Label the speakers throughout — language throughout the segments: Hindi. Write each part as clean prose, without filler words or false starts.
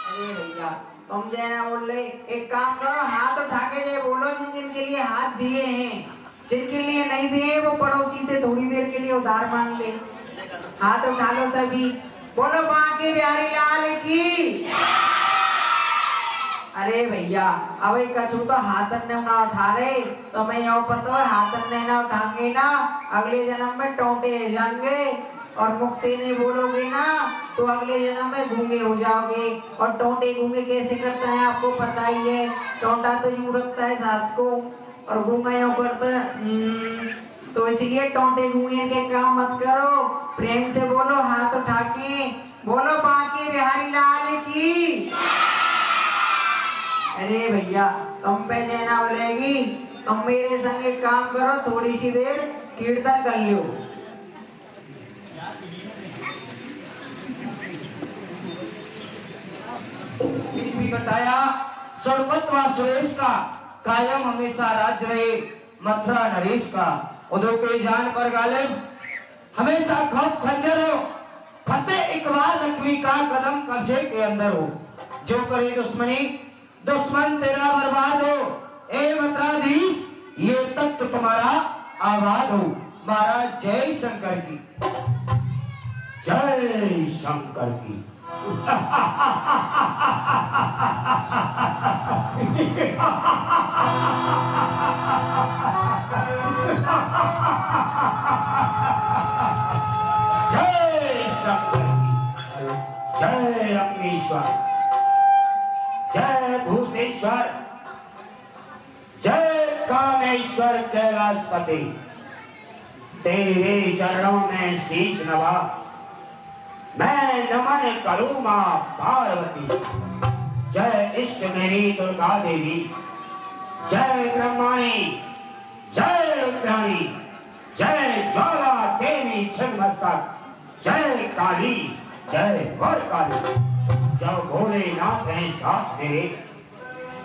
Speaker 1: अरे भैया तुम जो ना बोल रहे, एक काम करो, हाथ उठा के जो बोलो जिन जिनके लिए हाथ दिए हैं, जिनके लिए नहीं दिए वो पड़ोसी से थोड़ी देर के लिए उधार मांग ले। हाथ उठा लो सभी, बोलो बांके बिहारी लाल की। अरे भैया अब एक कछु तो हाथन ने ना उठा रहे, तो मैं यो पता है हाथन ने ना उठाएंगे ना अगले जन्म में टोंटे जाएंगे, और मुख से नहीं बोलोगे ना तो अगले जन्म में गूंगे हो जाओगे। और टोंटे गूंगे कैसे करता है आपको पता ही है, टोंटा तो यूं रखता है साथ को और गूंगा यूं करता है। तो इसलिए टोंटे गूंगे के काम मत करो, प्रेम से बोलो, हाथ उठा के बोलो बांके बिहारी लाल की। अरे भैया तुम पे जेना बोलेगी, तुम मेरे संग एक काम करो, थोड़ी सी देर कीर्तन कर लो।
Speaker 2: भी बताया सर्वत्वा सुरेश का कायम हमेशा राज रहे मथुरा नरेश का। उधर के जान पर गालिब हमेशा खौफ खंजर हो, फतेह इकबाल लक्ष्मी का कदम कब्जे के अंदर हो। जो करे दुश्मनी दुश्मन तेरा बर्बाद हो, ए मथुराधीश ये तख्त तुम्हारा आबाद हो। महाराज जय शंकर की, जय शंकर की। जय शंकर की, जय अग्निश्वर, जय भूतेश्वर, जय कामेश्वर कैलाशपति। तेरे चरणों में शीश नवा मैं नमन करूं मां पार्वती। जय इष्ट मेरी दुर्गा देवी, जय ब्रह्माणी, जय रुद्राणी, जय ज्वाला देवी छिन्नमस्तक, जय काली, जय वर काली। जब भोलेनाथ हैं साथ मेरे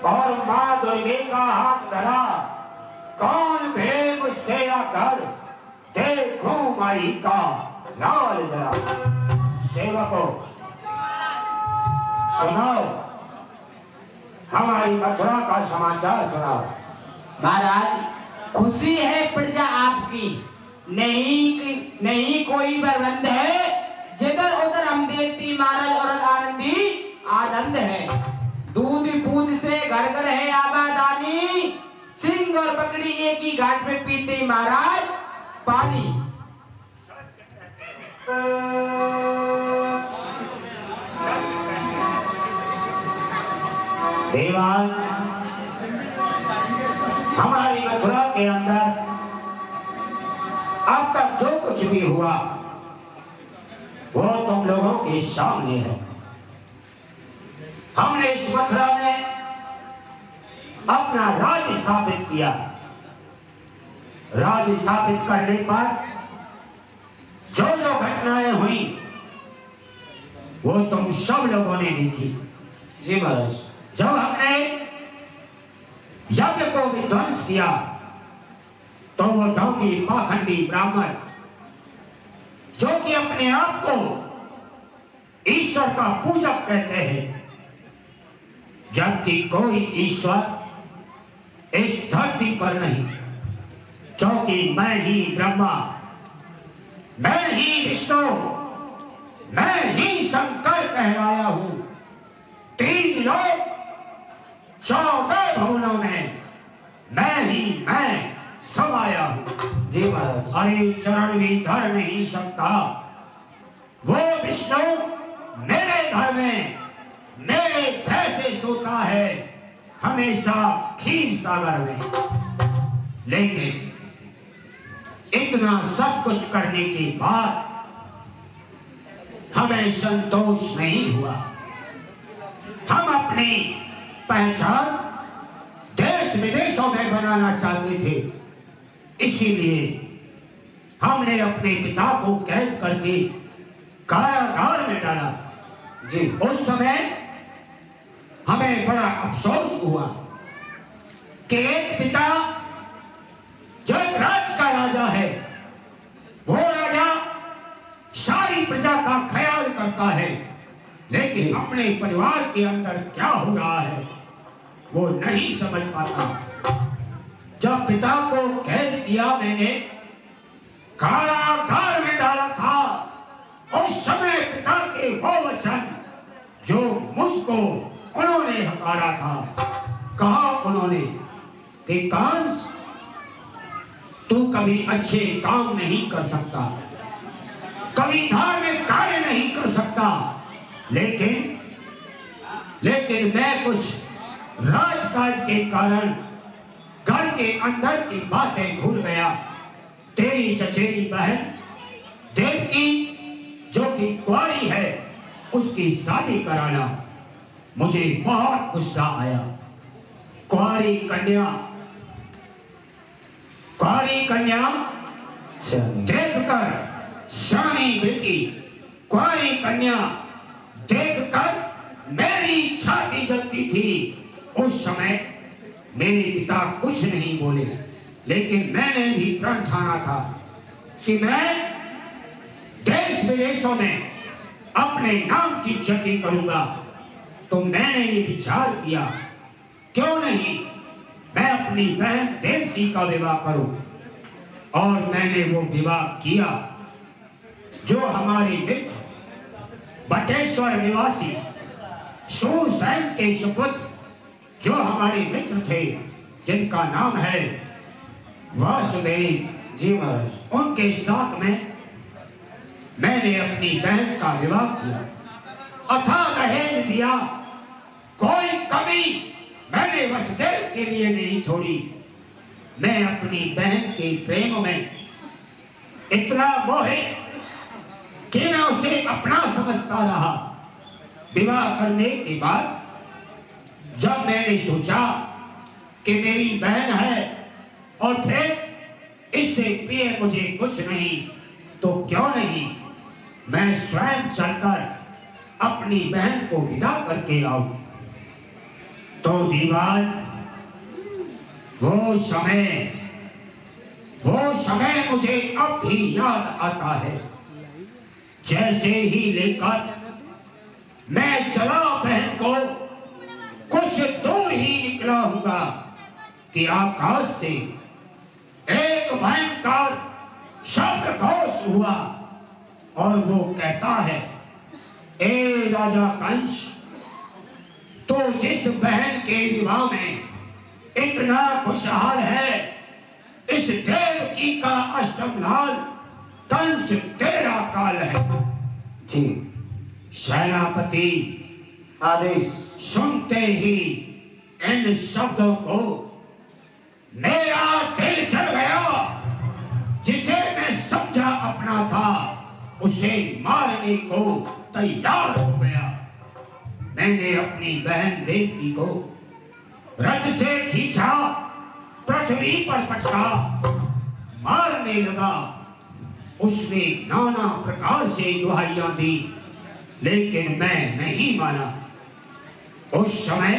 Speaker 2: और मां दुर्गे का हाथ धरा, कौन भिड़े मुझसे आकर देखूं माई का लाल जरा। सेवकों सुनाओ, हमारी मथुरा का समाचार सुनाओ।
Speaker 1: महाराज खुशी है प्रजा आपकी, नहीं कोई प्रबंध है, जिधर उधर हम देखती महाराज और आनंदी आनंद है। दूध बूंद से घर घर है आबादानी, सिंह और बकरी एक ही घाट में पीते महाराज पानी।
Speaker 2: देवान हमारी मथुरा के अंदर अब तक जो कुछ भी हुआ वो तुम लोगों के सामने है। हमने इस मथुरा में अपना राज स्थापित किया। राज स्थापित करने पर जो जो घटनाएं हुई वो तुम सब लोगों ने देखी।
Speaker 1: जी महाराज।
Speaker 2: जब हमने यज्ञ को विध्वंस किया तो वो ढोंगी पाखंडी ब्राह्मण जो कि अपने आप को ईश्वर का पूजक कहते हैं, जबकि कोई ईश्वर इस धरती पर नहीं, क्योंकि मैं ही ब्रह्मा, मैं ही विष्णु, मैं ही शंकर कहलाया हूं। 3 लोग 14 भवनों में मैं समाया हूं।
Speaker 1: जी महाराज।
Speaker 2: अरे चरण भी धर नहीं सकता वो विष्णु मेरे घर में मेरे भय से सोता है, हमेशा क्षीर सागर में। लेकिन इतना सब कुछ करने के बाद हमें संतोष नहीं हुआ। हम अपनी पहचान देश विदेशों में बनाना चाहते थे, इसीलिए हमने अपने पिता को कैद करके कारागार में डाला। जी। उस समय हमें बड़ा अफसोस हुआ कि एक पिता जो राज का राजा है, वो राजा सारी प्रजा का ख्याल करता है,
Speaker 3: लेकिन अपने परिवार के अंदर क्या हो रहा है वो नहीं समझ पाता। जब पिता को कैद किया मैंने, कारागार में डाला था, उस समय पिता के वो वचन जो मुझको उन्होंने हकारा था, कहा उन्होंने कि कांस तू कभी अच्छे काम नहीं कर सकता, कभी धार्मिक कार्य नहीं कर सकता, लेकिन मैं कुछ राजकाज के कारण घर के अंदर की बातें भूल गया। तेरी चचेरी बहन देवकी जो कि कुंवारी है उसकी शादी कराना, मुझे बहुत गुस्सा आया। कुंवारी कन्या देखकर, शानी बेटी कुंवारी कन्या देखकर मेरी छाती जलती थी। उस समय मेरे पिता कुछ नहीं बोले, लेकिन मैंने भी प्रण ठाना था कि मैं देश विदेशों में अपने नाम की क्षति करूंगा। तो मैंने ये विचार किया, क्यों नहीं मैं अपनी बहन देवकी का विवाह करूं। और मैंने वो विवाह किया। जो हमारे मित्र बटेश्वर निवासी शूरसेन के सुपुत्र जो हमारे मित्र थे, जिनका नाम है वासुदेव
Speaker 2: जी महाराज,
Speaker 3: उनके साथ में मैंने अपनी बहन का विवाह किया। अथाह दहेज दिया, कोई कमी मैंने वसुदेव के लिए नहीं छोड़ी। मैं अपनी बहन के प्रेम में इतना मोहित कि मैं उसे अपना समझता रहा। विवाह करने के बाद जब मैंने सोचा कि मेरी बहन है और फिर इससे प्रिय मुझे कुछ नहीं, तो क्यों नहीं मैं स्वयं चलकर अपनी बहन को विदा करके आऊं। तो दीवार वो समय मुझे अब भी याद आता है। जैसे ही लेकर मैं चला बहन को, कुछ दूर ही निकला होगा कि आकाश से एक भयंकर शब्द घोष हुआ और वो कहता है, ए राजा कंस, तो जिस बहन के विवाह में इतना खुशहाल है, इस देवकी का अष्टम लाल कंस तेरा काल है।
Speaker 2: जी
Speaker 3: सेनापति
Speaker 2: आदेश।
Speaker 3: सुनते ही इन शब्दों को मेरा दिल जल गया। जिसे मैं समझा अपना था, उसे मारने को तैयार हो गया। मैंने अपनी बहन देवकी को रथ से खींचा, पृथ्वी पर पटका, मारने लगा। उसने नाना प्रकार से दुहाइयां दी, लेकिन मैं नहीं माना। उस समय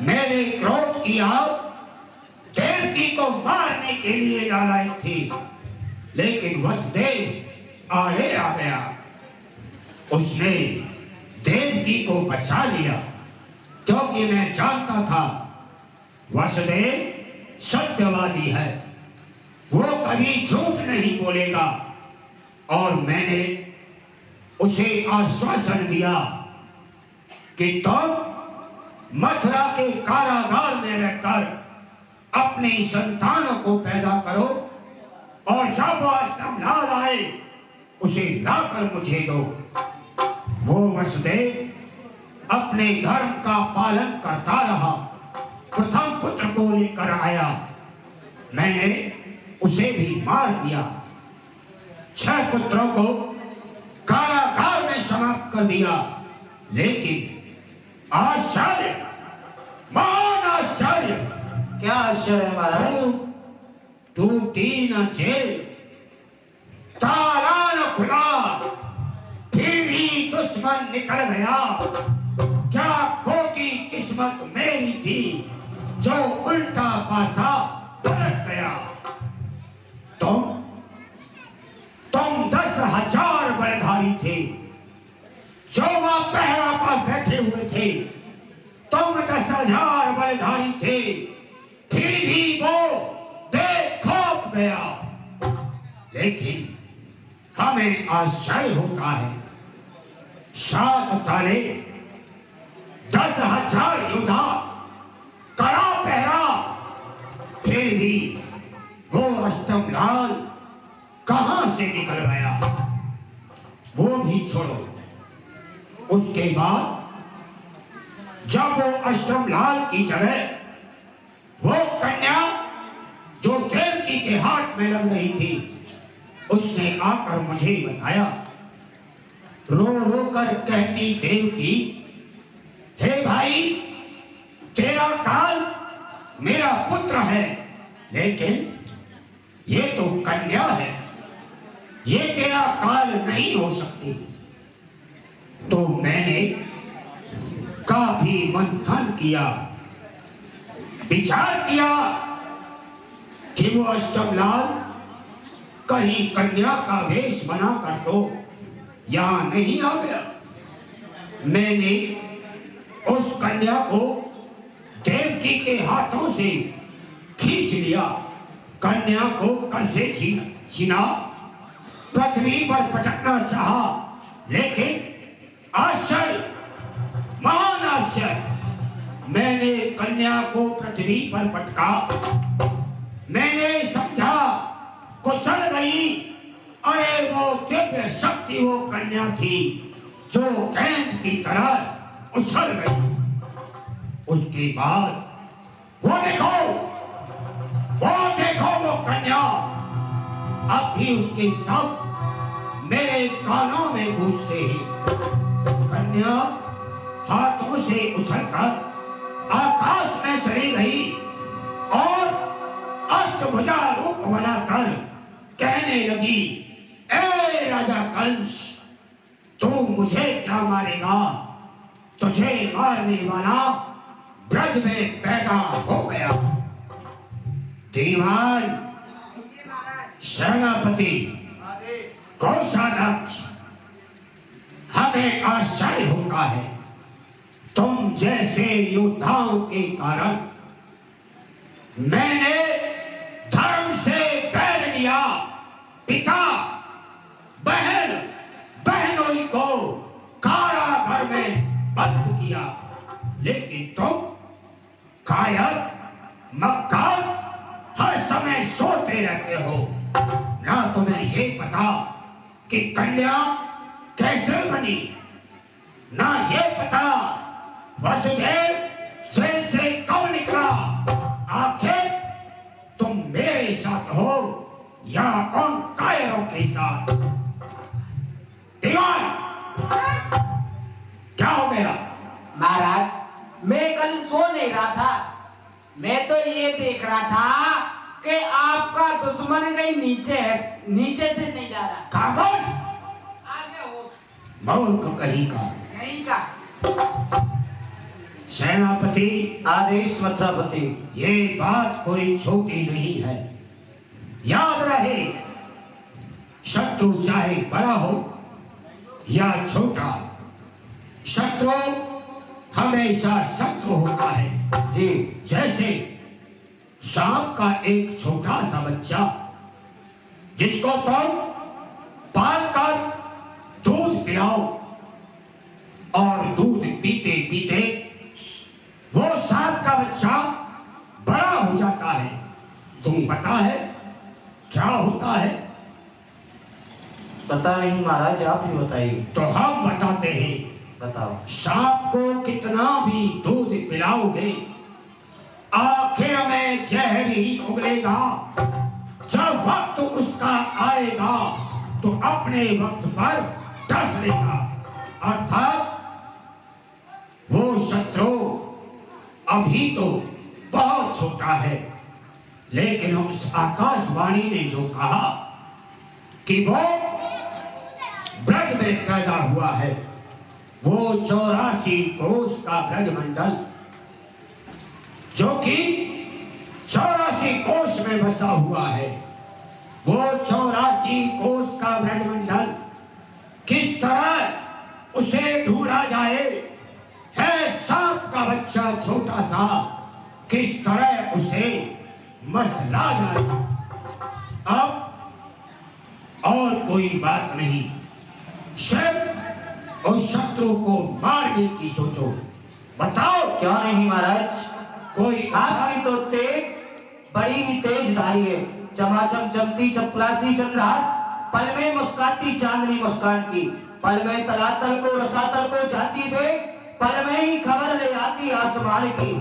Speaker 3: मेरे क्रोध की आग देवकी को मारने के लिए लालायित थी, लेकिन वसुदेव आड़े आ गया। उसने देवकी को बचा लिया, क्योंकि मैं जानता था वसुदेव सत्यवादी है, वो कभी झूठ नहीं बोलेगा। और मैंने उसे आश्वासन दिया कि तुम मथुरा के कारागार में रहकर अपनी संतानों को पैदा करो, और जब वो अष्टम लाल आए उसे लाकर मुझे दो। वो वसुदेव अपने धर्म का पालन करता रहा, प्रथम पुत्र को लेकर आया, मैंने उसे भी मार दिया। 6 पुत्रों को कारागार में समाप्त कर दिया। लेकिन आश्चर्य, महान आश्चर्य,
Speaker 2: क्या आश्चर्य महाराज?
Speaker 3: टूटी न जेल, ताला न खुला, फिर ही दुश्मन निकल गया। क्या खोटी किस्मत मेरी थी जो उल्टा पासा पलट गया। तुम 10,000 बलधारी थे, जो वहां पहरा पर बैठे हुए थे, तुम 10,000 बलधारी थे, फिर भी वो बेखौफ गया। लेकिन हमें आश्चर्य होता है, 7 ताले 10,000 योद्धा, कड़ा पहरा, फिर भी वो अष्टमलाल कहां से निकल गया। वो भी छोड़ो, उसके बाद जब वो अष्टमलाल की जगह वो कन्या जो देवकी के हाथ में लग रही थी, उसने आकर मुझे बताया, रो रो कर कहती देवकी, हे भाई, तेरा काल मेरा पुत्र है, लेकिन ये तो कन्या है, ये तेरा काल नहीं हो सकती। तो मैंने काफी मंथन किया, विचार किया कि वो अष्टमलाल कहीं कन्या का वेश बना कर तो यहां नहीं आ गया। मैंने उस कन्या को देवकी के हाथों से खींच लिया, कन्या को कैसे छीना, पृथ्वी पर पटकना चाहा, लेकिन आश्चर्य, महान आश्चर्य, मैंने कन्या को पृथ्वी पर पटका। मैंने समझा कुचल गई, अरे वो दिव्य शक्ति वो कन्या थी जो गेंद की तरह उछल गई। उसके बाद वो देखो वो कन्या, अब भी उसके शब्द मेरे कानों में गूंजते हैं। कन्या हाथों से उछलकर आकाश में चली गई और अष्टभुजा रूप बनाकर कहने लगी, ए राजा कंस, तू मुझे क्या मारेगा? तुझे मारने वाला ब्रज में पैदा हो गया। दीवान, सेनापति, कोषाध्यक्ष, हमें आश्चर्य होता है, तुम जैसे योद्धाओं के कारण मैंने धर्म से बैर लिया, पिता बहन बहनोई को कारागार में बंद किया, लेकिन तुम कायर मक्कार हर समय सोते रहते हो। ना तुम्हें ये पता कि कन्या कैसे बनी, ना ये पता वसुदेव जेल से कब निकला। आखिर तुम मेरे साथ हो या उन कायरों के साथ? दीवान, क्या हो गया?
Speaker 1: महाराज, मैं कल सो नहीं रहा था, मैं तो ये देख रहा था कि आपका दुश्मन कहीं नीचे है, नीचे से नहीं जा रहा।
Speaker 3: कागज
Speaker 1: आगे हो,
Speaker 3: मूर्ख कहीं का।
Speaker 1: कहीं का।
Speaker 3: सेनापति,
Speaker 2: आदेश मथुरापति।
Speaker 3: ये बात कोई छोटी नहीं है, याद रहे, शत्रु चाहे बड़ा हो या छोटा, शत्रु हमेशा शत्रु होता है।
Speaker 2: जी।
Speaker 3: जैसे सांप का एक छोटा सा बच्चा जिसको तुम पालकर दूध पिलाओ और दूध पीते पीते वो सांप का बच्चा बड़ा हो जाता है, तुम पता है क्या होता है?
Speaker 2: पता नहीं महाराज, आप ही बताइए।
Speaker 3: तो हम बताते हैं।
Speaker 2: बताओ।
Speaker 3: सांप को कितना भी दूध पिलाओगे, आखिर में जहर ही उगलेगा। जब वक्त उसका आएगा तो अपने वक्त पर डस लेगा। अर्थात वो शत्रु अभी तो बहुत छोटा है, लेकिन उस आकाशवाणी ने जो कहा कि वो ब्रज में पैदा हुआ है, वो 84 कोस का ब्रजमंडल जो कि 84 कोस में बसा हुआ है, वो 84 कोस का ब्रजमंडल किस तरह उसे थोड़ा सा किस तरह उसे मसला जाए। अब और कोई बात नहीं, सिर्फ उस शत्रु को मारने की सोचो। बताओ।
Speaker 2: क्यों नहीं महाराज,
Speaker 3: कोई
Speaker 2: आपकी तो तेज बड़ी ही तेजधारी है। चमाचम चमती चपलासी चंद्रहास, पल में मुस्काती चांदनी मुस्कान की, पल में तलातल को रसातल को जाती बे, पल में ही खबर ले आती आसमान की।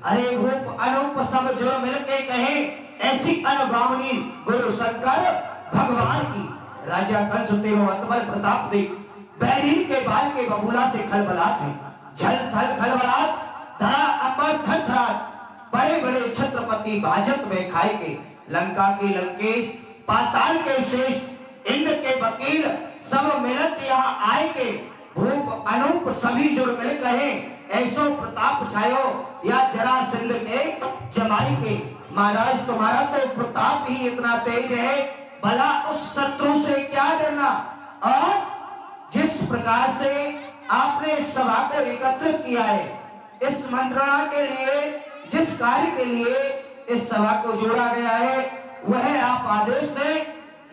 Speaker 2: अरे रूप अनूप सब जो मिलके कहे, ऐसी अनुगामनी गुरु शंकर भगवान की। राजा कंस तेरो अतबल प्रताप देख, बैरीन के बाल के बबूला से खलबलात है। झल थल खलबलात, धरा अंबर थरथरात, बड़े बड़े छत्रपति भाजत में खाए के। लंका के लंकेश, पाताल के शेष, इंद्र के वकील, सब मिलत यहाँ आए के। भूप अनूप सभी जुड़ मिल कहे, ऐसो प्रताप छायो या जरासंध के जमाई के। महाराज तुम्हारा तो प्रताप ही इतना तेज है, भला उस शत्रु से क्या डरना। और जिस प्रकार से आपने सभा को एकत्रित किया है, इस मंत्रणा के लिए, जिस कार्य के लिए इस सभा को जोड़ा गया है, वह आप आदेश दें।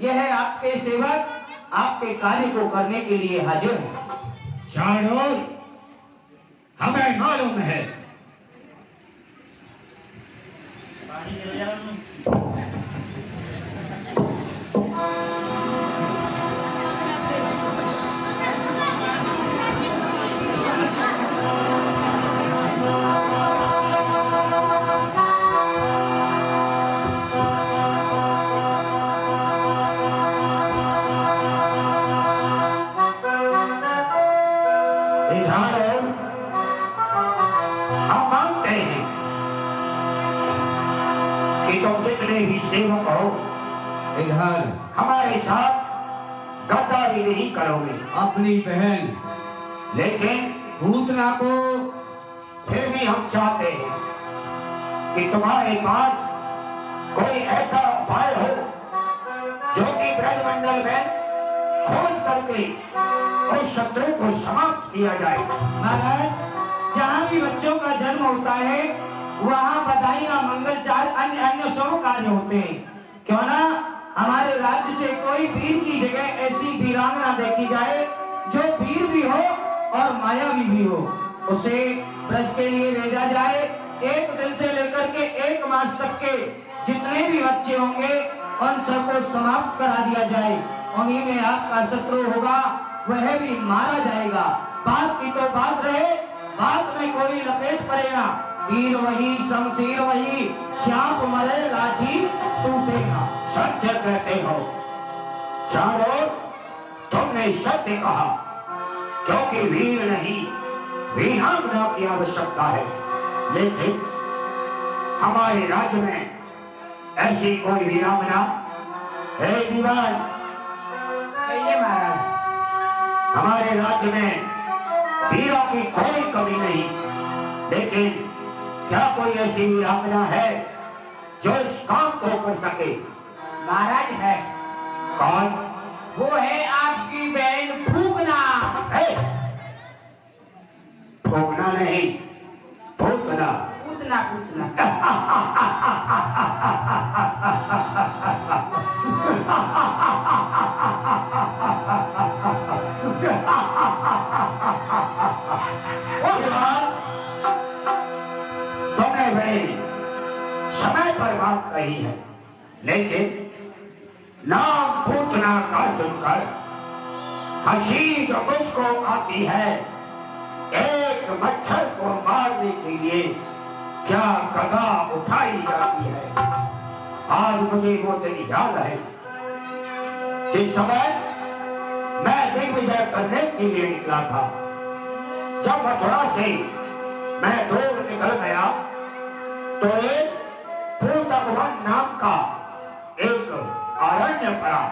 Speaker 2: यह आपके सेवक आपके कार्य को करने के लिए हाजिर है।
Speaker 3: शार्दूल, हमें मालूम है सेवक हो,
Speaker 4: इधर
Speaker 3: हमारे साथ गद्दारी नहीं करोगे।
Speaker 4: अपनी बहन
Speaker 3: लेकिन
Speaker 4: पूतना को
Speaker 3: फिर भी हम चाहते हैं कि तुम्हारे पास कोई ऐसा उपाय हो जो कि ब्रजमंडल में खोज करके उस शत्रु को समाप्त किया जाए।
Speaker 2: महाराज, जहाँ भी बच्चों का जन्म होता है, वहाँ बधाइयाँ, मंगलचार, अन्य अन्य सब कार्य होते हैं। क्यों ना हमारे राज्य से कोई वीर की जगह ऐसी वीरांगना देखी जाए जो वीर भी हो और मायावी भी हो, उसे ब्रज के लिए भेजा जाए। एक दिन से लेकर के 1 मास तक के जितने भी बच्चे होंगे, उन सबको समाप्त करा दिया जाए। उन्हीं में आपका शत्रु होगा, वह भी मारा जाएगा। बात की तो बात रहे, बात में कोई लपेट पड़ेगा। तीर वही, शमशीर वही, श्याप मरे लाठी टूटेगा।
Speaker 3: सत्य कहते हो शार्दूल, तुमने सत्य कहा, क्योंकि वीर नहीं वीरांगना की आवश्यकता है। लेकिन हमारे राज्य में ऐसी कोई वीरांगना है? दीवान,
Speaker 1: कहिए महाराज।
Speaker 3: हमारे राज्य में वीरों की कोई कमी नहीं, लेकिन क्या कोई ऐसी वीरांगना है जो इस काम को कर सके?
Speaker 1: महाराज है।
Speaker 3: कौन?
Speaker 1: वो है आपकी बहन फूकना।
Speaker 3: फूकना नहीं, फूकना।
Speaker 1: पूतना पूतना।
Speaker 3: तुमने बड़े समय पर बात कही है, लेकिन नाम पूतना का सुनकर हंसी जो मुझको आती है, एक मच्छर को मारने के लिए क्या गदा उठाई जाती है। आज मुझे वो दिन याद है जिस समय मैं दिग्विजय करने के लिए निकला था। जब मथुरा से मैं दूर निकल गया तो एक भूतभवन नाम का एक अरण्य पड़ा।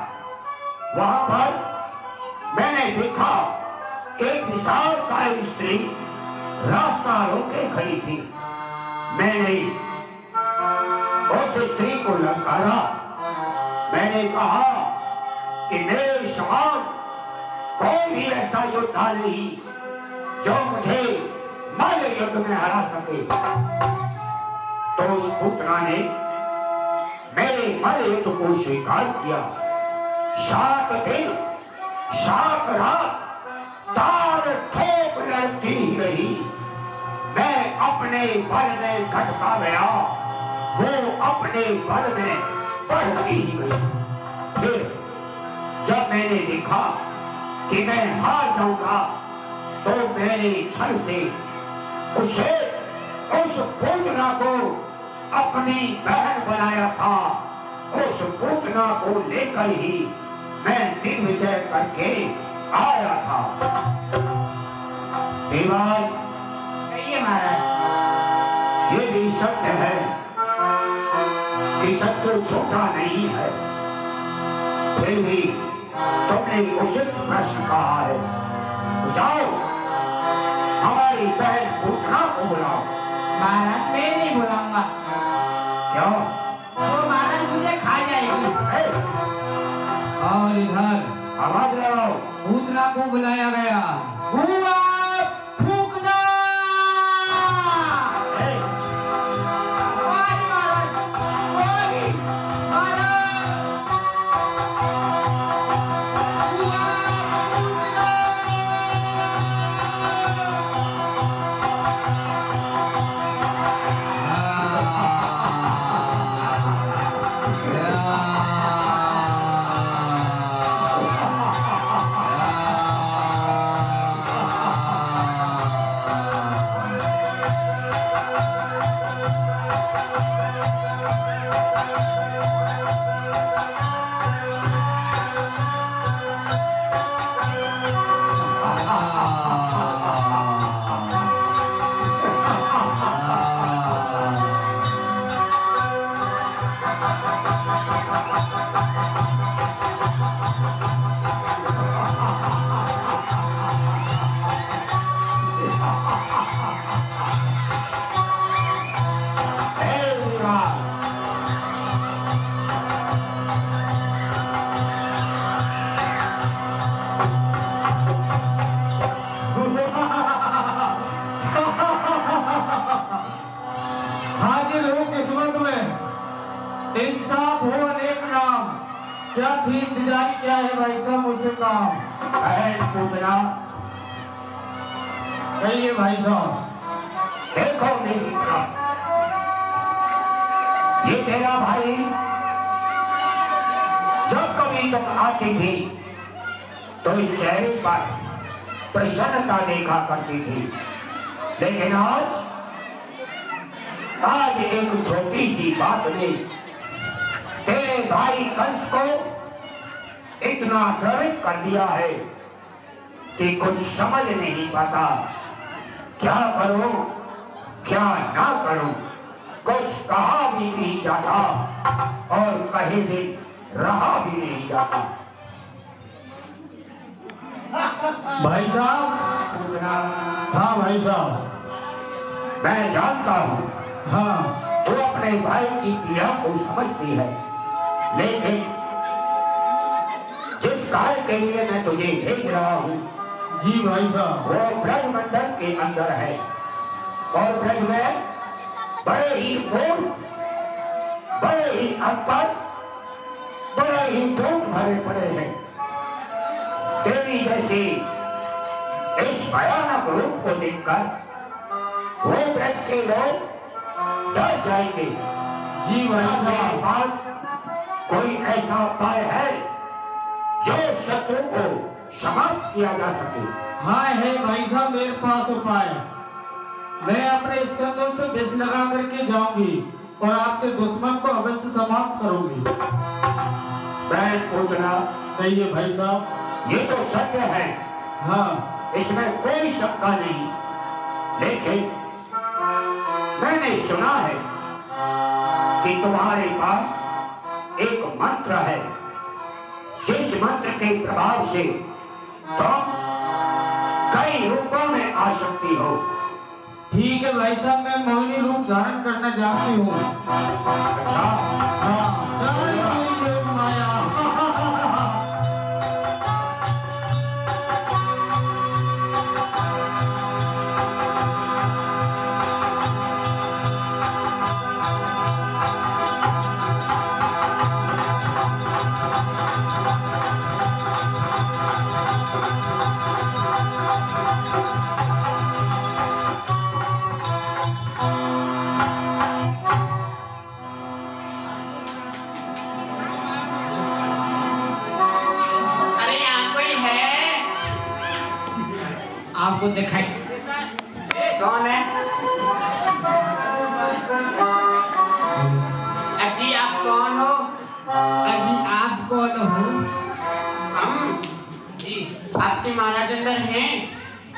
Speaker 3: वहां पर मैंने देखा एक विशालकाय स्त्री रास्ता रोके खड़ी थी। मैंने उस स्त्री को ललकारा। मैंने कहा कि मेरे समान कोई भी ऐसा योद्धा नहीं जो मुझे मर मल्ल युद्ध में हरा सके। तो उस पुतना ने मेरे मल्ल युद्ध को स्वीकार किया। 7 दिन 7 रात तार ठोक लड़ती ही रही। मैं अपने बल में घटता गया, वो अपने बल में बढ़ती ही गई। फिर जब मैंने देखा कि मैं हार जाऊंगा, तो मैंने छल से उस पूतना को अपनी बहन बनाया था। उस पूतना को लेकर ही मैं दिग्विजय करके आया था। देवाल,
Speaker 1: कहिए महाराज।
Speaker 3: ये भी सत्य है कि शत्रु छोटा नहीं है, फिर भी तुमने उचित प्रश्न कहा है। तो जाओ, हमारी बहन पूतना को बुलाओ।
Speaker 1: महाराज मैं नहीं बुलाऊंगा,
Speaker 3: क्यों?
Speaker 1: वो महाराज मुझे खा जाएगी।
Speaker 3: ए,
Speaker 4: और इधर
Speaker 3: आवाज लगाओ।
Speaker 4: पूतना को बुलाया गया।
Speaker 1: हुआ फूकना।
Speaker 3: ए,
Speaker 1: ओए महाराज, ओए महाराज। हुआ फूकना।
Speaker 2: हाजिर हो किस्मत में, इंसाफ हो अनेक नाम। क्या थी इंतजार, क्या है भाई साहब मुझसे काम?
Speaker 3: बहन पूतना,
Speaker 2: कहिए भाई साहब।
Speaker 3: देखो मेरी तरफ, ये तेरा भाई जब कभी तुम आती थी तो इस चेहरे पर प्रसन्नता देखा करती थी, लेकिन आज एक छोटी सी बात ने तेरे भाई कंस को इतना द्रवित कर दिया है कि कुछ समझ नहीं पाता। क्या करूं, क्या ना करूं, कुछ कहा भी नहीं जाता और कहीं भी रहा भी नहीं जाता।
Speaker 2: भाई साहब।
Speaker 3: पूतना,
Speaker 2: हाँ भाई साहब।
Speaker 3: मैं जानता हूं
Speaker 2: हाँ
Speaker 3: तू अपने भाई की पीड़ा को समझती है, लेकिन जिस कार्य के लिए मैं तुझे भेज रहा हूं,
Speaker 2: जी भाई साहब।
Speaker 3: वो ब्रजमंडल के अंदर है और ब्रज में बड़े ही मूर्ख, बड़े ही अनपढ़, बड़े ही दूध भरे पड़े हैं। तेरी जैसी इस भयानक रूप को देखकर वो ब्रज के लोग डर जाएंगे।
Speaker 2: जी भाई
Speaker 3: मेरे
Speaker 2: साहब।
Speaker 3: पास कोई ऐसा उपाय है जो शत्रु को समाप्त किया जा सके?
Speaker 2: हाँ है भाई साहब, मेरे पास उपाय। मैं अपने स्कंदों से विष लगा करके जाऊंगी और आपके दुश्मन को अवश्य समाप्त करूंगी।
Speaker 3: बहन पूतना,
Speaker 2: कहिए भाई साहब।
Speaker 3: ये तो सत्य है,
Speaker 2: हाँ
Speaker 3: इसमें कोई शंका नहीं, लेकिन मैंने सुना है कि तुम्हारे पास एक मंत्र है, जिस मंत्र के प्रभाव से तुम कई रूपों में आ सकती हो।
Speaker 2: ठीक है भाई साहब, मैं मोहिनी रूप धारण करना जानती हूँ।
Speaker 3: अच्छा,
Speaker 2: हाँ जय श्री योग माया। आपको दिखाई।
Speaker 1: कौन है? अजी आप कौन हो?
Speaker 2: अजी आप कौन हो?
Speaker 1: हम
Speaker 2: जी
Speaker 1: आपके महाराज अंदर हैं।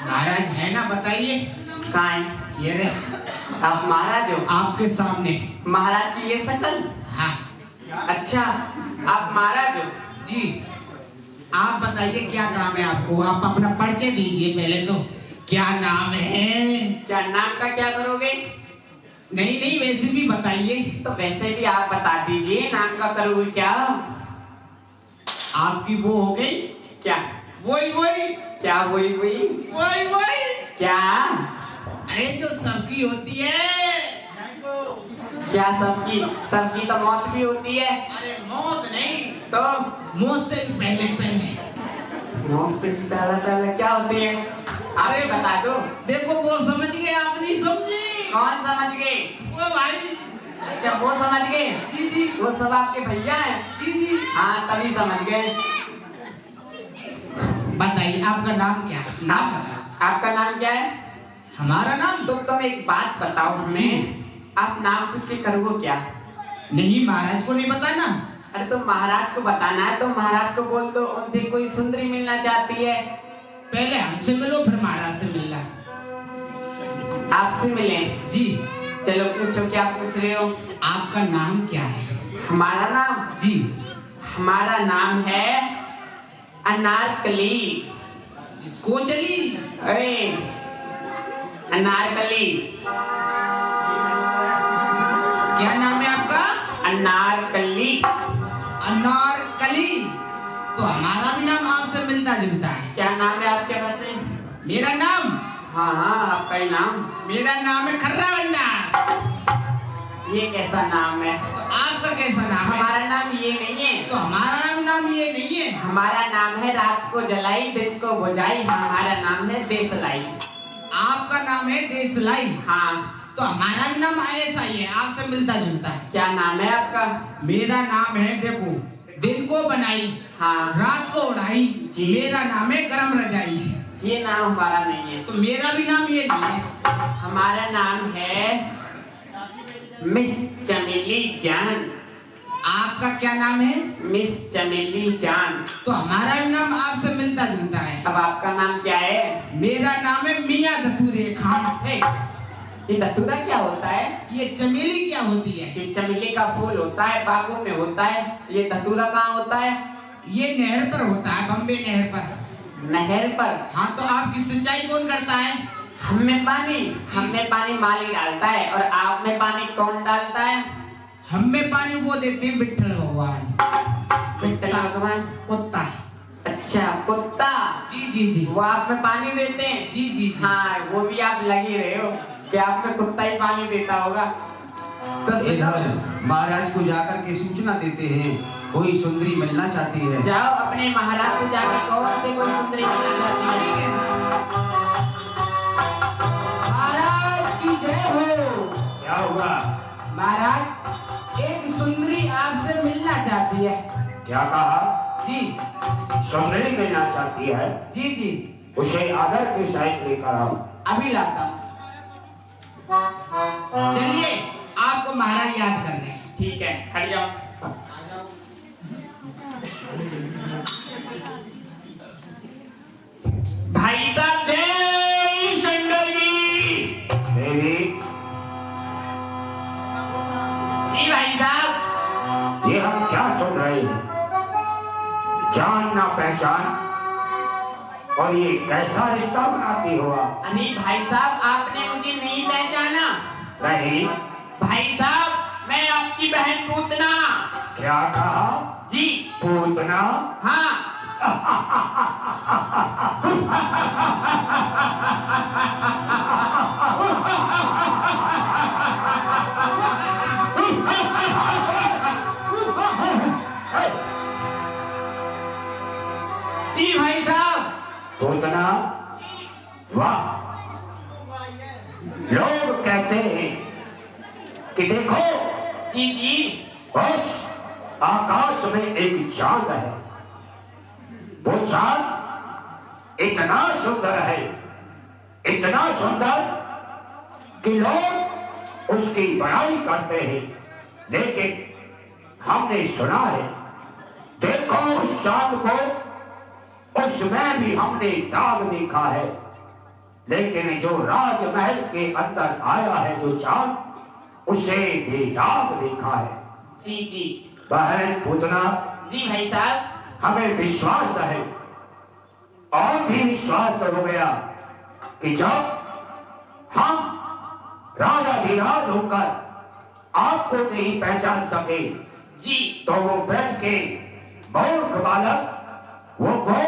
Speaker 2: महाराज है ना, बताइए।
Speaker 1: कहाँ है?
Speaker 2: ये रे,
Speaker 1: आप महाराज हो?
Speaker 2: आपके सामने।
Speaker 1: महाराज की ये शकल?
Speaker 2: हाँ
Speaker 1: अच्छा, आप महाराज हो?
Speaker 2: जी। आप बताइए क्या काम है आपको? आप अपना परिचय दीजिए पहले तो। क्या नाम है?
Speaker 1: क्या नाम का क्या करोगे?
Speaker 2: नहीं नहीं, वैसे भी बताइए।
Speaker 1: तो वैसे भी आप बता दीजिए, नाम का करोगे क्या?
Speaker 2: आपकी वो हो गई
Speaker 1: क्या?
Speaker 2: वही वही
Speaker 1: क्या वही वही?
Speaker 2: वही वही
Speaker 1: क्या?
Speaker 2: अरे जो सबकी होती है।
Speaker 1: क्या सबकी? सबकी तो मौत भी होती है।
Speaker 2: अरे मौत नहीं,
Speaker 1: तो
Speaker 2: मौत से भी पहले पहले।
Speaker 1: मौत से भी पहले पहले क्या होती है?
Speaker 2: अरे
Speaker 1: बता दो।
Speaker 2: देखो वो समझ गए, आप नहीं समझे।
Speaker 1: कौन समझ गए?
Speaker 2: वो भाई।
Speaker 1: अच्छा वो समझ गए।
Speaker 2: जी जी
Speaker 1: वो सब आपके भैया हैं।
Speaker 2: जी जी।
Speaker 1: हाँ तभी समझ गए।
Speaker 2: बताइए आपका नाम क्या है? नाम बताओ।
Speaker 1: आपका नाम क्या है?
Speaker 2: हमारा नाम
Speaker 1: तो तुम एक बात बताओ
Speaker 2: जी।
Speaker 1: हमें, आप नाम पूछ के करोगे क्या?
Speaker 2: नहीं, महाराज को नहीं बताना।
Speaker 1: अरे तो महाराज को बताना है तो महाराज को बोल दो, उनसे कोई सुंदरी मिलना चाहती है।
Speaker 2: पहले हमसे मिलो, फिर महाराज से मिलना।
Speaker 1: आपसे मिले?
Speaker 2: जी।
Speaker 1: चलो पूछो, क्या पूछ रहे हो?
Speaker 2: आपका नाम क्या है?
Speaker 1: हमारा नाम?
Speaker 2: जी।
Speaker 1: हमारा नाम है अनारकली।
Speaker 2: इसको चली।
Speaker 1: अरे अनारकली।
Speaker 2: क्या नाम है आपका?
Speaker 1: अनारकली।
Speaker 2: अनारकली। तो हमारा भी नाम आपसे मिलता जुलता है।
Speaker 1: क्या नाम है आपके पास से?
Speaker 2: मेरा नाम?
Speaker 1: हाँ हाँ आपका ही नाम।
Speaker 2: मेरा नाम है खर्रा भंडार।
Speaker 1: ये कैसा नाम है?
Speaker 2: तो आपका कैसा नाम है?
Speaker 1: हमारा नाम ये नहीं है।
Speaker 2: तो हमारा नाम ये नहीं है।
Speaker 1: हमारा नाम है रात को जलाई दिन को बुझाई, हमारा नाम है देसलाई।
Speaker 2: आपका नाम है देसलाई।
Speaker 1: हाँ।
Speaker 2: तो हमारा भी नाम ऐसा ही है, आपसे मिलता जुलता है।
Speaker 1: क्या नाम है आपका?
Speaker 2: मेरा नाम है, देखो, दिन को बनाई,
Speaker 1: हाँ
Speaker 2: रात को उड़ाई।
Speaker 1: जी।
Speaker 2: मेरा नाम है गरम रजाई।
Speaker 1: ये नाम हमारा नहीं है।
Speaker 2: तो मेरा भी नाम ये नहीं है।
Speaker 1: हमारा नाम है मिस चमेली जान।
Speaker 2: आपका क्या नाम है?
Speaker 1: मिस चमेली जान।
Speaker 2: तो हमारा भी नाम आपसे मिलता जुलता है।
Speaker 1: अब आपका नाम क्या है?
Speaker 2: मेरा नाम है मियां दतूरे खान।
Speaker 1: हे, ये धतूरा क्या होता है?
Speaker 2: ये चमेली क्या होती है?
Speaker 1: ये चमेली का फूल होता है, बागों में होता है। ये धतूरा कहाँ होता है?
Speaker 2: ये नहर पर होता है, बम्बे नहर पर।
Speaker 1: नहर पर?
Speaker 2: हाँ, तो आपकी सिंचाई कौन करता है?
Speaker 1: हम में पानी माली डालता है। और आप में पानी कौन डालता है?
Speaker 2: हम में पानी वो देते हैं विट्ठल भगवान।
Speaker 1: विट्ठल भगवान?
Speaker 2: कुत्ता।
Speaker 1: अच्छा कुत्ता।
Speaker 2: जी जी जी।
Speaker 1: वो आप में पानी देते हैं?
Speaker 2: जी जी जी।
Speaker 1: हाँ वो भी आप लगे रहे हो कि आप में कुत्ता ही पानी देता होगा। तो
Speaker 4: इधर महाराज को जाकर के सूचना देते हैं, कोई सुंदरी मिलना चाहती है।
Speaker 1: जाओ अपने महाराज से जाकर कहो से कोई सुंदरी मिलना चाहती है। महाराज की जय हो।
Speaker 3: क्या हुआ?
Speaker 1: महाराज एक सुंदरी आपसे मिलना चाहती है।
Speaker 3: क्या कहा?
Speaker 1: जी
Speaker 3: सुंदरी मिलना चाहती है?
Speaker 1: जी जी।
Speaker 3: उसे आदर के साथ लेकर आओ।
Speaker 1: अभी लाता हूँ।
Speaker 2: चलिए, आपको महाराज याद कर रहे हैं।
Speaker 1: ठीक है हट जाओ। भाई साहब जय शंकर की।
Speaker 3: देवी,
Speaker 1: जी भाई साहब।
Speaker 3: ये हम क्या सुन रहे हैं? जान ना पहचान, और ये कैसा रिश्ता बनाती हो आप?
Speaker 1: अरे भाई साहब आपने मुझे नहीं पहचाना?
Speaker 3: नहीं।
Speaker 1: भाई साहब मैं आपकी बहन पूतना।
Speaker 3: क्या कहा?
Speaker 1: जी
Speaker 3: पूतना?
Speaker 1: हाँ। जी भाई साहब।
Speaker 3: पूतना? वाह, लोग कहते हैं कि देखो
Speaker 1: जी जी।
Speaker 3: उस आकाश में एक चांद है, वो चांद इतना सुंदर है इतना सुंदर कि लोग उसकी बड़ाई करते हैं, लेकिन हमने सुना है, देखो उस चांद को, उसमें भी हमने दाग देखा है, लेकिन जो राजमहल के अंदर आया है जो चांद, उसे भी दाग देखा है।
Speaker 5: जी जी
Speaker 3: बहन पूतना,
Speaker 5: जी भाई साहब,
Speaker 3: हमें विश्वास है और भी विश्वास हो गया कि जब हम राजाधिराज होकर आपको नहीं पहचान सके,
Speaker 5: जी
Speaker 3: तो वो ब्रज के मूर्ख बालक वो को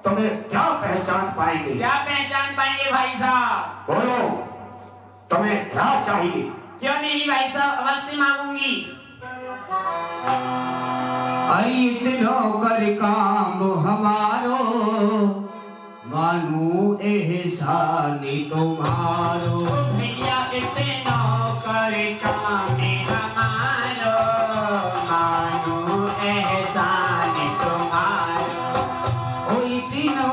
Speaker 3: तुम्हें क्या पहचान पाएंगे?
Speaker 5: क्या पहचान पाएंगे भाई साहब?
Speaker 3: बोलो, तुम्हें क्या चाहिए?
Speaker 5: क्यों नहीं भाई साहब, अवश्य मांगूंगी।
Speaker 4: अरे इतनो कर काम हमारो, मानू एहसानी तुम्हारो।
Speaker 5: भैया इतनो कर काम हमारो, मानू एहसान तुम्हारो।
Speaker 4: ओ इतनो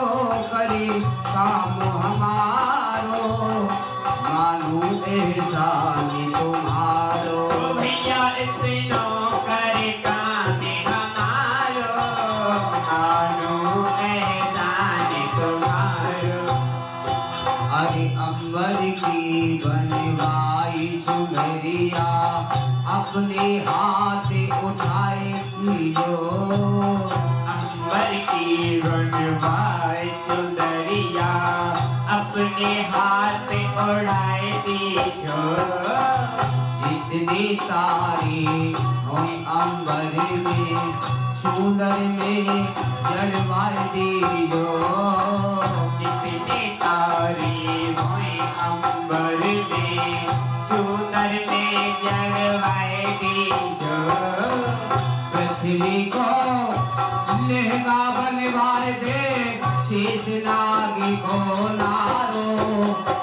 Speaker 4: करे काम हमारो, मानू एहसानी तुम्हारो।
Speaker 5: भैया इतनो कर काम हमारो, मानू एहसान तुम्हारो।
Speaker 4: अरे अंबर की बनवाई चुनरिया, अपने हाथ उठाए पियो।
Speaker 5: अंबर की बनवाई चुनरिया, अपने हाथ उड़ाए दीजो।
Speaker 4: जितनी तारे हों अंबर में, सुंदर में जलवाए दीजो।
Speaker 5: जितने तारे होए अंबर में, चूनर में जलवाए दीजो।
Speaker 4: पृथ्वी को लहंगा बनवाए दे, शेष नाग को नारो।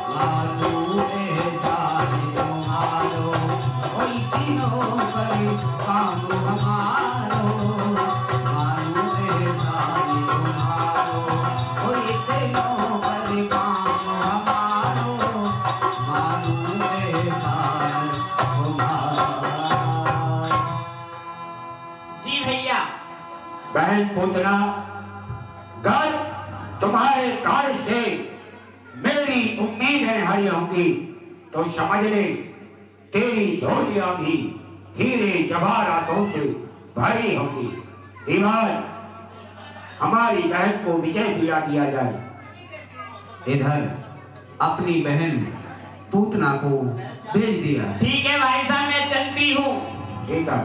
Speaker 4: मानो एहसान तुम्हारो, ओई तीनों कर काम हमारो। मानो एहसान तुम्हारो, ओई तीनों कर काम हमारो। मानो एहसान तुम्हारो।
Speaker 5: जी भैया,
Speaker 3: बहन पूतना, घर तुम्हारे कार्य से मेरी उम्मीदें हरी होंगी, तो समझ ले तेरी झोलियां भी हीरे जवाहरातों से भरी होंगी। दीवान, हमारी बहन को विजय दिला दिया जाए।
Speaker 4: इधर अपनी बहन पूतना को भेज दिया।
Speaker 5: ठीक है भाई साहब, मैं चलती हूँ।
Speaker 3: ठीक है।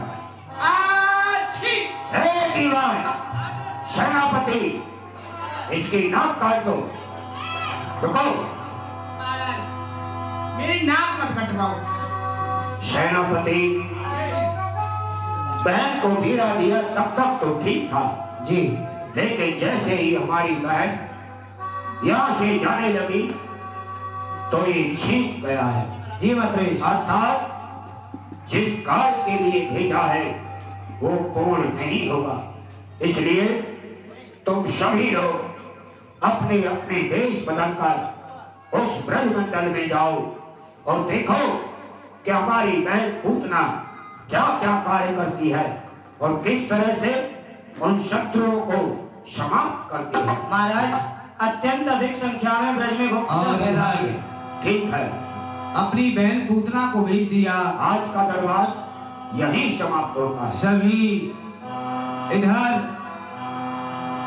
Speaker 3: हे दीवान, सेनापति, इसकी नाक काट दो। रुको।
Speaker 1: मेरी नाक मत कटवाओ।
Speaker 3: सेनापति, बहन को पीड़ा दिया तब तक तो ठीक था
Speaker 2: जी,
Speaker 3: लेकिन जैसे ही हमारी बहन यहाँ से जाने लगी तो ये छीन गया है।
Speaker 2: जी मंत्री।
Speaker 3: अर्थात जिस कार्य के लिए भेजा है वो पूर्ण नहीं होगा, इसलिए तुम सभी लोग अपने अपने वेश बदलकर उस ब्रजमंडल में जाओ और देखो कि हमारी बहन पूतना क्या क्या कार्य करती है और किस तरह से उन शत्रुओं को समाप्त करती है।
Speaker 2: महाराज, अत्यंत अधिक संख्या में ब्रज में
Speaker 4: और इधर
Speaker 3: ठीक है,
Speaker 4: अपनी बहन पूतना को भेज दिया।
Speaker 3: आज का दरबार यही समाप्त होता है।
Speaker 4: सभी इधर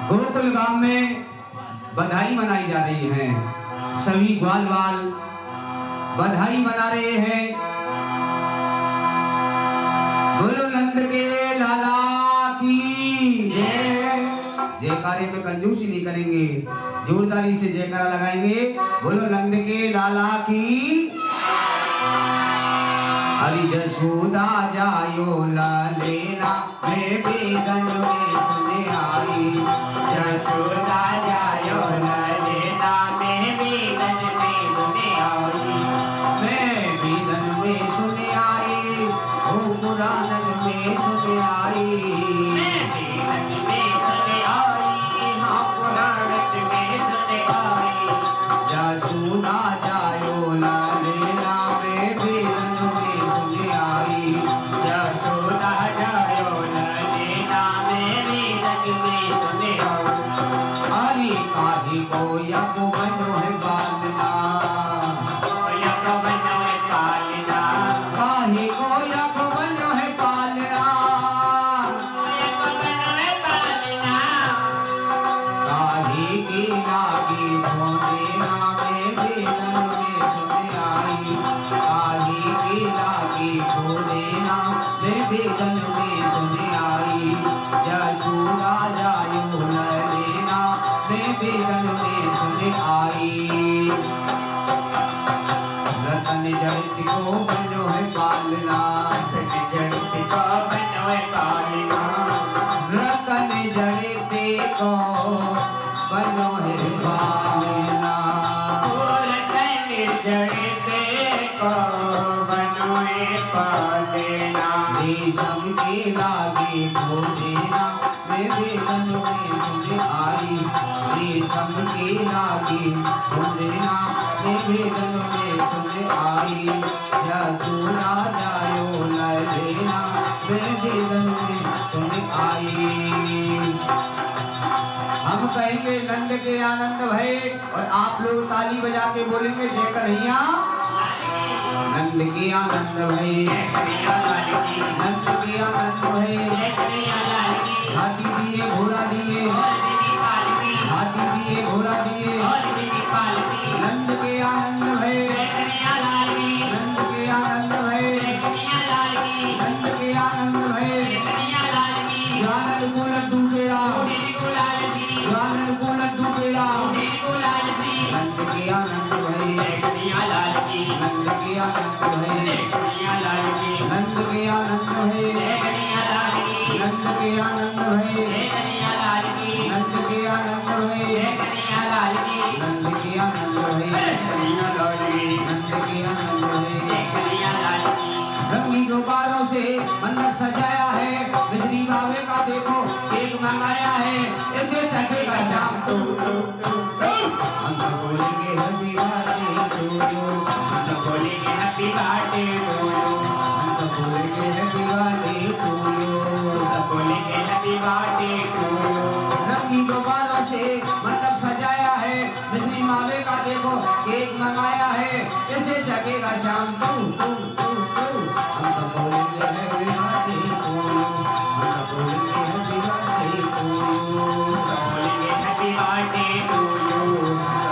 Speaker 4: गोकुल गांव में बधाई मनाई जा रही है। सभी ग्वाल वाल बधाई मना रहे हैं। बोलो नंद के लाला की जय। जयकारे में कंजूसी नहीं करेंगे, जोरदारी से जयकारा लगाएंगे। बोलो नंद के लाला की। हरि जसोदा जायो लेना, मैं बेगन में सुने आई। जसोदा जायो लेना, मैं बेगन में सुने आई। मैं बेगन में सुने आई, ओ पुराणन में सुने आई।
Speaker 5: मैं बेगन में सुने आई, हाँ पुराणन में सुने आई।
Speaker 4: जसोदा सुन आई। रतन जड़ित को बनो है पालना,
Speaker 5: जड़ती को बनो है पालना,
Speaker 4: रतन जड़ित को बनो है पालना।
Speaker 5: रतन जड़ते को बनो है पालना।
Speaker 4: रेशम के लागे भोजना मैं वेदन में सुन आई। रेशम के लागे भोजना मैं वेदन में सुन आई। यशोदा जायो न लेना मैं वेदन में सुन आई। हम कहेंगे नंद के आनंद भय और आप लोग ताली बजा के बोलेंगे जय कन्हैया। नंद के आनंद भय, नंद के आनंद भय। हाथी दिए घोड़ा दिए, हाथी दिए घोड़ा दिए। नंद के आनंद भय, नंद के आनंद भय, नंद के आनंद भय। जानन को लड्डू बेड़ा, जानन को लड्डू बेड़ा। नंद के आनंद भय, नंद के आनंद भय, नंद के आनंद भय, नंद के आनंद भय, नंद के आनंद भय, नंद के आनंद भय, नंद के आनंद भय। रंगी गुब्बारों से मंडप सजाया है, बिजली बाबे का देखो केक मंगाया है। इसे चखेगा शाम तो हम तो बोलेंगे हैप्पी बर्थडे टू यू, हम तो बोलेंगे हैप्पी बर्थडे टू यू, हम तो बोलेंगे हैप्पी बर्थडे टू यू, सब बोलेंगे हैप्पी बर्थडे टू यू। रंगी गुब्बारों से मंडप सजाया है, बिजली मावे का देखो केक मंगाया है। इसे जगेगा शाम तू तू तू तू, हम तो बोलेंगे हैप्पी बर्थडे टू यू, हम तो बोलेंगे हैप्पी बर्थडे टू यू,
Speaker 5: बोलेंगे हैप्पी बर्थडे टू यू,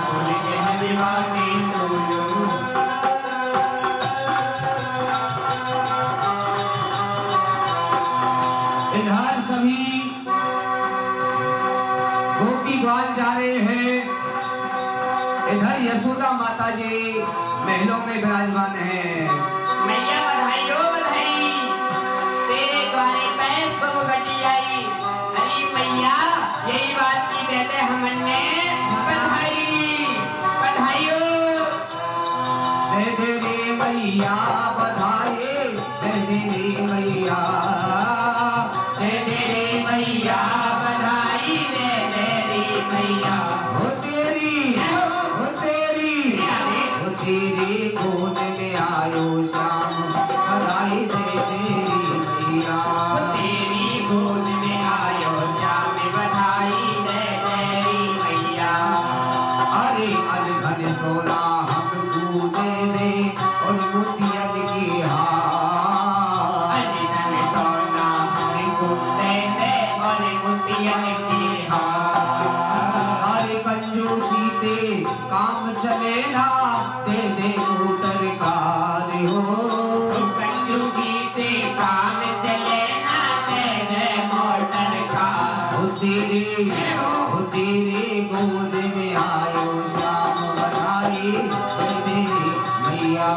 Speaker 5: बोलेंगे हैप्पी बर्थडे टू यू।
Speaker 4: इधर सभी गोपी ग्वाल जा रहे हैं। इधर यशोदा माता जी महलों में विराजमान हैं।
Speaker 5: मैया बधाई हो बधाई, तेरे द्वारे मैं सब गटी आई। अरे मैया यही बात की देते हमने बधाई बधाई हो।
Speaker 4: दे दे रे मैया बधाई, दे दे रे मैया, दे दे रे मैया बधाई, दे दे रे मैया। हो तेरी, हो तेरी, हो तेरी गोद में आयो श्याम, बधाई दे तेरी मैया।
Speaker 5: तेरी गोद में आयो श्याम, बधाई दे तेरी मैया।
Speaker 4: अरे अलघन सोना हमको दे दे और मोतियन की हार।
Speaker 5: अनिधन सोना हमको दे दे और मोतियन की हार।
Speaker 4: अरे कंजूसी ते काम चले ना, दे दे उतरकार हो।
Speaker 5: कंजूसी से काम चले ना, दे दे मोटर का।
Speaker 4: हो तेरे गोद में आयो श्याम, बधाई दे दे मैया।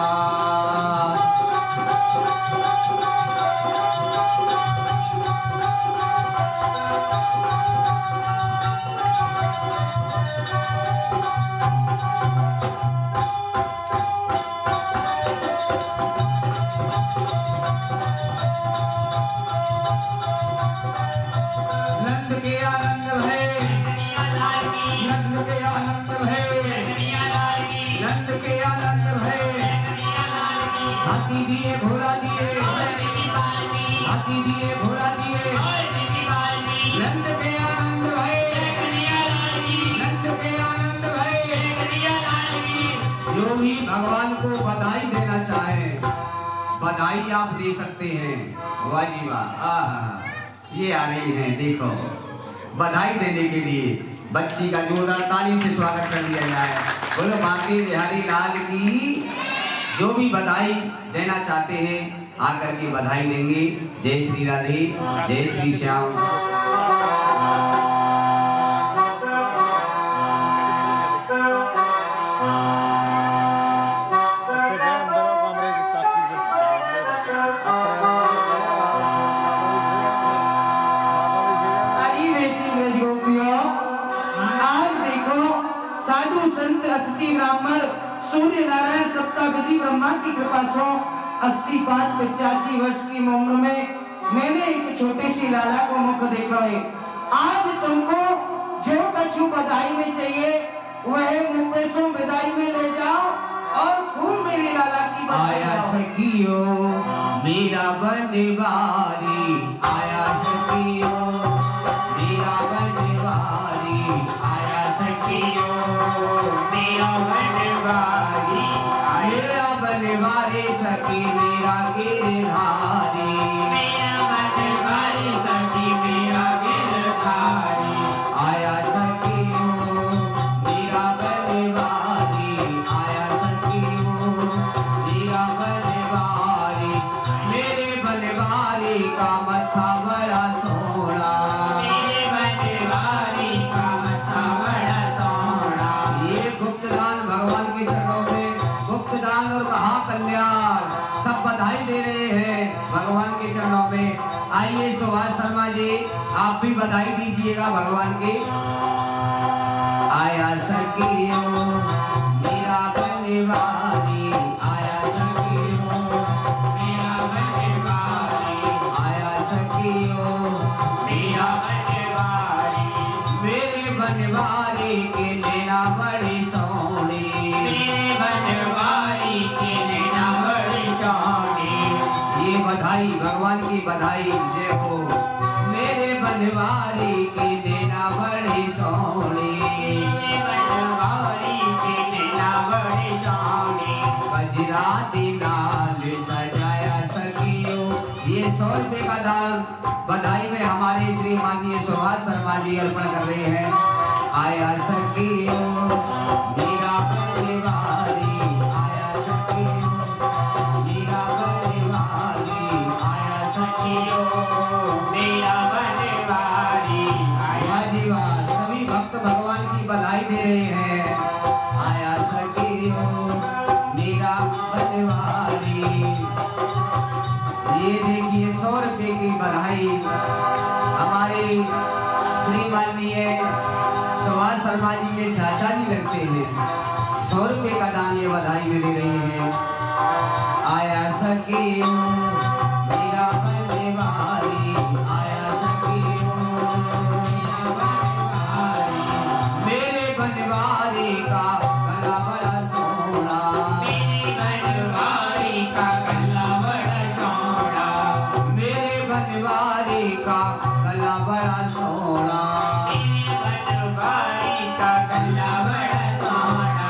Speaker 4: नंद के आनंद भय, नंद के आनंद भय, नंद के आनंद भय। हाथी दिए घोड़ा दिए, हाथी दिए घोड़ा दिए। नंद के आनंद भय, नंद के आनंद भय। जो भी भगवान को बधाई देना चाहे, बधाई आप दे सकते हैं। वाह जी वाह, आहा ये आ रही है देखो। बधाई देने के लिए बच्ची का जोरदार ताली से स्वागत कर दिया जाए। बोलो बांके बिहारी लाल की। जो भी बधाई देना चाहते हैं आकर के बधाई देंगे। जय श्री राधे, जय श्री श्याम।
Speaker 2: साधु संत अतिथि ब्राह्मण सूर्य नारायण सप्ता विधि ब्रह्मा की कृपा से 85 वर्ष की उम्र में मैंने एक छोटी सी लाला को मुख देखा है। आज तुमको जो कछु बधाई में चाहिए वह मुंह पे सो विदाई में ले जाओ और खूब मेरी लाला की बधाई
Speaker 4: आया
Speaker 2: गाओ।
Speaker 4: सखियो मेरा बनवारी, आया सखियो मेरा बनवारी, आया सखियो
Speaker 5: मेरा बनवारी
Speaker 4: मेरा बनवारी सखी मेरा गिरधारी,
Speaker 5: मेरा बनवारी सखी मेरा गिरधारी
Speaker 4: आया सखियो मेरा बनवारी, आया सखियो मेरा बनवारी, मेरे बनवारी का मत्था बड़ा सोना,
Speaker 5: मेरे बनवारी का मत्था बड़ा सोना।
Speaker 4: ये गुप्तदान भगवान के चरणों में गुप्तदान और महाकल्याण सब बधाई दे रहे हैं भगवान के चरणों में। आइए सुभाष शर्मा जी आप भी बधाई दीजिएगा भगवान की। आया सखियो मेरा बनवारी, आया सखियो
Speaker 5: मेरा बनवारी
Speaker 4: आया सखियो
Speaker 5: मेरा बनवारी
Speaker 4: मेरे बनवारी के नैना बड़ी सोनी,
Speaker 5: मेरे बनवारी के नैना बड़ी सोनी।
Speaker 4: ये बधाई भगवान की बधाई जय हो। मेरे बनवारी की नैना बड़ी सोनी,
Speaker 5: मेरे बनवारी के नैना बड़ी सोनी।
Speaker 4: गजरा दीनाल सजाया सखियो। ये 100 रुपए का दान बधाई में हमारे श्री माननीय सुभाष शर्मा जी अर्पण कर रहे हैं। आया सखियो मेरा बनवारी, आया सखियो मेरा बनवारी, आया सखियो
Speaker 5: मेरा बनवारी
Speaker 4: वाह जी वाह। सभी भक्त भगवान की बधाई दे रहे हैं। आया सखियो मेरा बनवारी। ये देखिए 100 रुपए की बधाई हमारे श्री माननीय सुभाष शर्मा जी के चाचा जी लगते हैं। 100 रुपए का दान ये बधाई में दे रही है। आया सखियो मेरा बनवारी, आया सखियो मेरा बनवारी, मेरे बनवारी का गला बड़ा सोना,
Speaker 5: मेरे बनवारी का गला बड़ा सोना।
Speaker 4: मेरे बनवारी का गला बड़ा सोना।
Speaker 5: मेरे बनवारी का गला बड़ा सोना।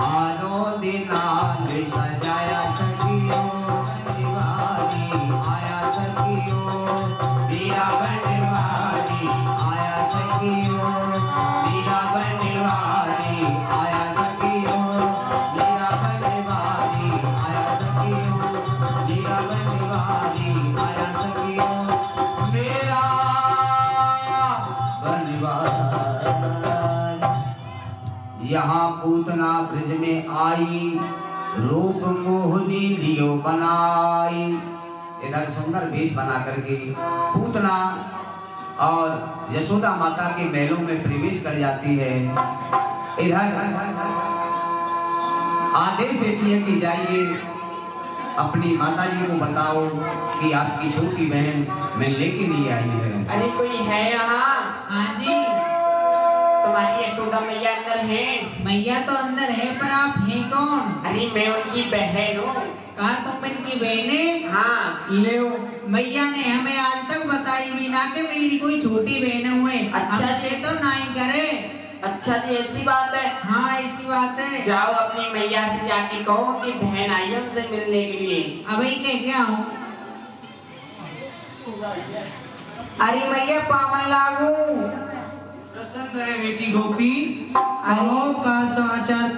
Speaker 4: आनो दिनाल सजाया सखियो बनवारी, आया सखियो मेरा बनवारी, आया सखियो मेरा बनवारी, आया सखियो मेरा बनवारी, आया सखियो मेरा बनवारी, आया सखियो मेरा बनवारी। यहाँ पूतना ब्रज में आई, रूप मोहनी लियो बनाई। इधर सुंदर वेश बना करके पूतना और यशोदा माता के महलों में प्रवेश कर जाती है। इधर आदेश देती है कि जाइए अपनी माता जी को बताओ कि आपकी छोटी बहन मिलने के लिए आई है।
Speaker 5: अरे कोई है यहाँ?
Speaker 1: हाँ जी,
Speaker 5: तुम्हारी यशोदा मैया अंदर है?
Speaker 1: मैया तो अंदर है पर आप हैं कौन?
Speaker 5: अरे मैं उनकी बहन हूँ।
Speaker 1: कहा तुम इनकी बहने?
Speaker 5: हाँ।
Speaker 1: ले मैया ने हमें आज तक बताई भी ना कि मेरी कोई छोटी बहन हुए।
Speaker 5: अच्छा
Speaker 1: हमसे
Speaker 5: जी।
Speaker 1: तो नहीं करे।
Speaker 5: अच्छा जी, ऐसी बात है।
Speaker 1: हाँ ऐसी बात है।
Speaker 5: जाओ अपनी मैया से जाके कहो कि बहन आई है उनसे मिलने के लिए।
Speaker 1: अभी कह क्या हूँ? अरे मैया पावन लागू।
Speaker 2: प्रसन्न रहे बेटी गोपी।
Speaker 1: अहो
Speaker 2: का समाचार?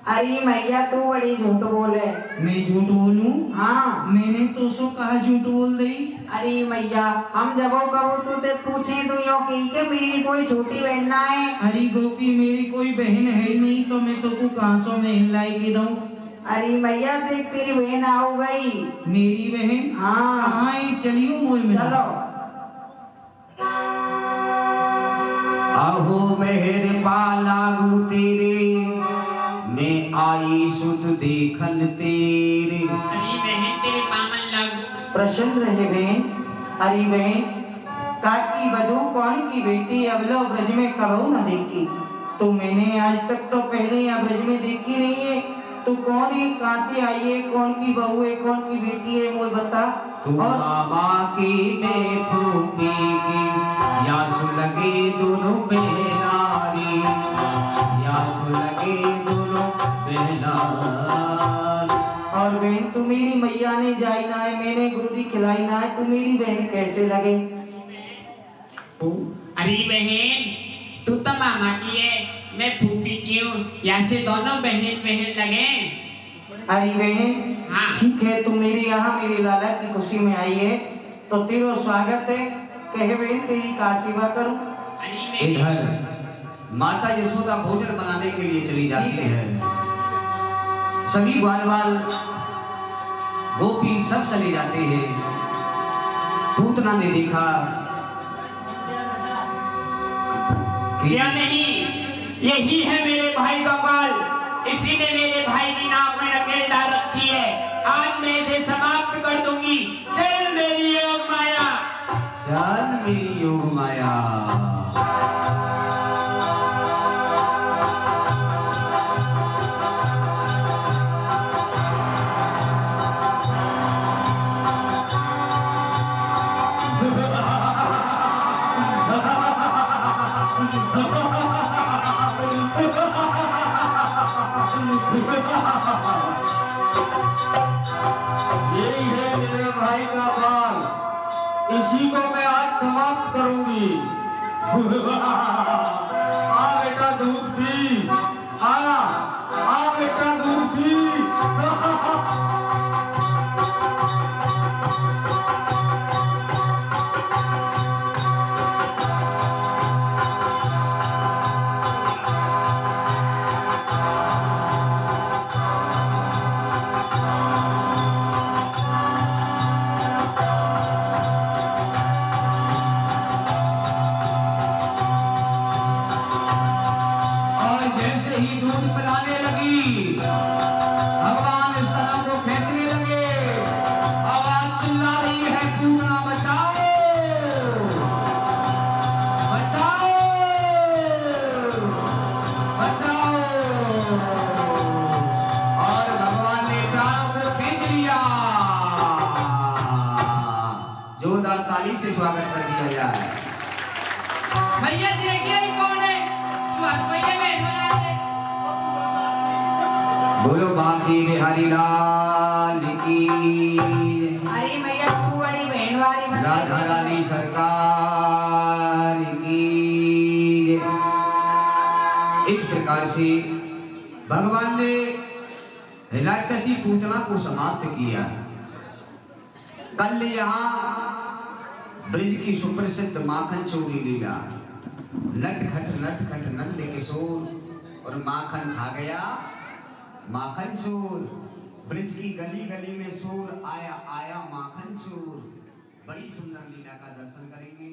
Speaker 1: अरे मैया तू बड़ी झूठ बोले।
Speaker 2: मैं झूठ बोलूं?
Speaker 1: हाँ।
Speaker 2: मैंने तो सो कहा झूठ बोल दी।
Speaker 1: अरे मैया हम जबो कबो तू ते पूछे तो यो की के मेरी कोई छोटी बहन ना है।
Speaker 2: अरे गोपी मेरी कोई बहन है ही नहीं तो मैं तो को कहां सो बहन लाई के दूं?
Speaker 1: अरे मैया देख तेरी बहन आओ गई।
Speaker 2: मेरी बहन?
Speaker 1: हाँ।
Speaker 2: कहाँ है? चलियो मोह में।
Speaker 1: चलो।
Speaker 4: आहो बहर पा लागू तेरे, मैं आई सुत देखन तेरे।
Speaker 5: अरे बहन तेरे पामन लागू।
Speaker 1: प्रसन्न रहे बहन। अरे बहन, काकी बधू कौन की बेटी अबलो ब्रज में कबहू न देखी। तो मैंने आज तक तो पहले यहाँ ब्रज में देखी नहीं है। तू कौन है, कहाँ से आई है, कौन की बहू है, कौन की बेटी है, मोल बता।
Speaker 4: तू मामा की मैं फूफी की, यासु लगे दोनों बहनारी, यासु लगे दोनों बहनारी।
Speaker 1: और बहन तू मेरी मैया ने जाई ना है, मैंने गोदी खिलाई ना है, तू मेरी बहन कैसे लगे।
Speaker 5: अरे बहन तू तो मामा की है, मैं फूफी की हूँ, यहाँ से दोनों बहन बहन लगे।
Speaker 1: अरे बहन
Speaker 5: हाँ।
Speaker 1: ठीक है, तू मेरे यहाँ मेरी लाला की खुशी में आई है तो तेरा स्वागत है। कहे बहन तेरी का सेवा करूं।
Speaker 5: अरे बहन
Speaker 4: इधर माता यशोदा भोजन बनाने के लिए चली जाती है। सभी ग्वाल बाल गोपी सब चले जाते हैं। पूतना ने देखा कि
Speaker 5: क्या नहीं, यही है मेरे भाई गोपाल, इसी ने मेरे भाई की नाक में नकेल डाल रखी है। आज मैं इसे समाप्त कर दूंगी। चल मेरी योग माया।
Speaker 4: चल मेरी योग माया।
Speaker 2: यही है मेरे भाई का बाल, इसी को मैं आज समाप्त करूंगी। आ बेटा दूध पी, आ बेटा दूध पी।
Speaker 4: जोरदार ताली से स्वागत कर दिया जाए।
Speaker 5: भैया देखिए ये कौन है, तू आपको ये बहन बना दे।
Speaker 4: बोलो बाकी बिहारी लाल की,
Speaker 1: अरे मैया तू बड़ी बहन वाली बन
Speaker 4: राधा रानी सरकार की। इस प्रकार से भगवान ने हिरण्यकशी पूतना को समाप्त किया। कल यहाँ ब्रज की सुप्रसिद्ध माखन चोरी लीला, नटखट नंद किशोर और माखन खा गया माखन चोर। ब्रज की गली गली में शोर आया आया माखन चोर। बड़ी सुंदर लीला का दर्शन करेंगे।